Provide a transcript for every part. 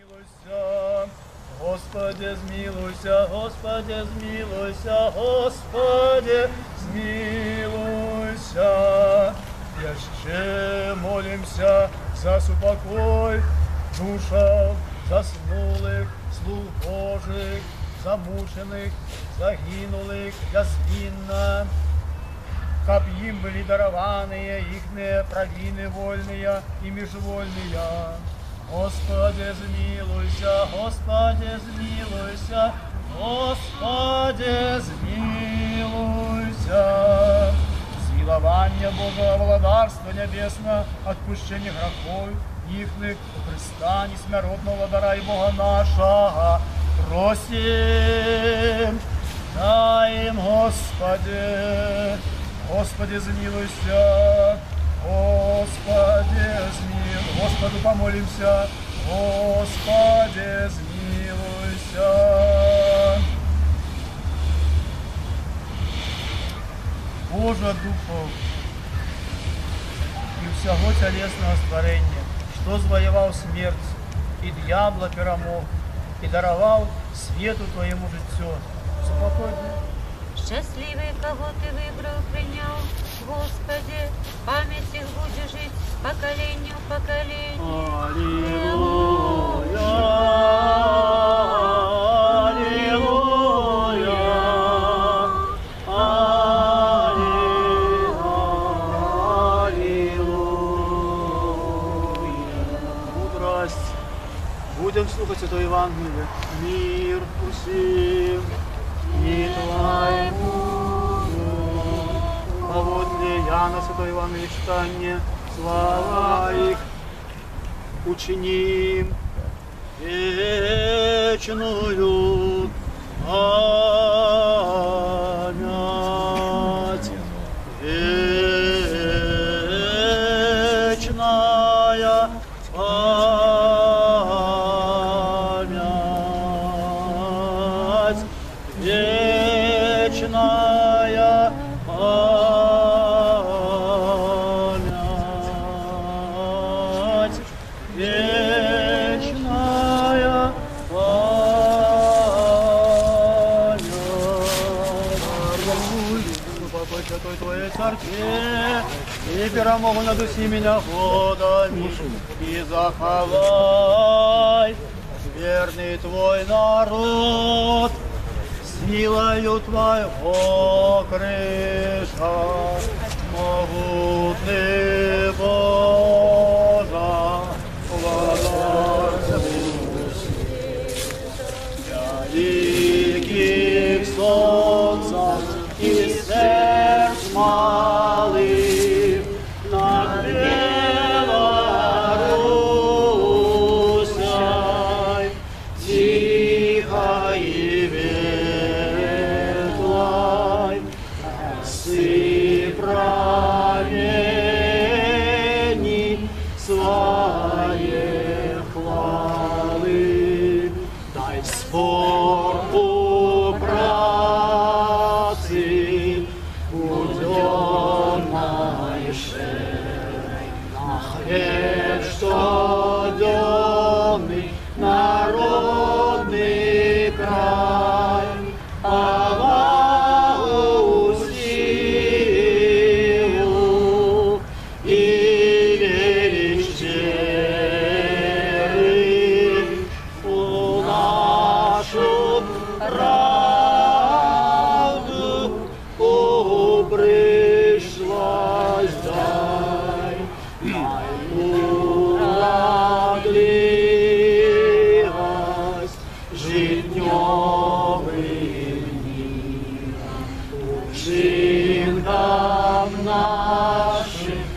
Змилуйся, Господи, змилуйся, Господи, змилуйся, Господи, змилуйся. Еще молимся за супокой душам заснулих, слуг Божих, замучених, загинулих безвинно, каб им были дарованные ихние провины вольные и межвольные. Господи, змилуйся, Господи, змилуйся, Господи, змилуйся. Смилование Божьего владарства небесного, отпущение грехов ихных, Христа несмиротного владара и Бога нашего, просим, дай им, Господи, Господи, змилуйся, Господи, змилуйся, Господу помолимся, Господи, змилуйся. Боже духов и всего телесного створения, что звоевал смерть и дьявола перемог, и даровал свету Твоему житье. Супокой дух. Счастливый, кого Ты выбрал, принял, Господи, память их будет жить с поколения в поколение. Аллилуйя, аллилуйя, аллилуйя. Мудрость. Будем слухать это Евангелие. Мир усим. И Твоему поводле Яна Святое Евангелие читание, слава их учиним вечную память, вечная память, вечная память, вечная память. Покой святой Твоей церкви, и перемогу над усими негодами, и заховай верный Твой народ, силою Твоего крыша, могутный Божа, владар великих солнца и сердц малых над Белорусей, тихо и ветлой, праведни своей хвалы. Дай спор у працы, буденной шей, на хлеб штоденный, народный край,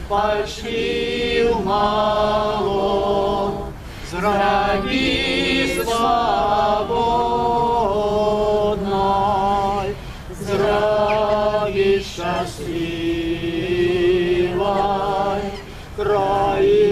почил мало, зраги свободной, зраги счастливой, краи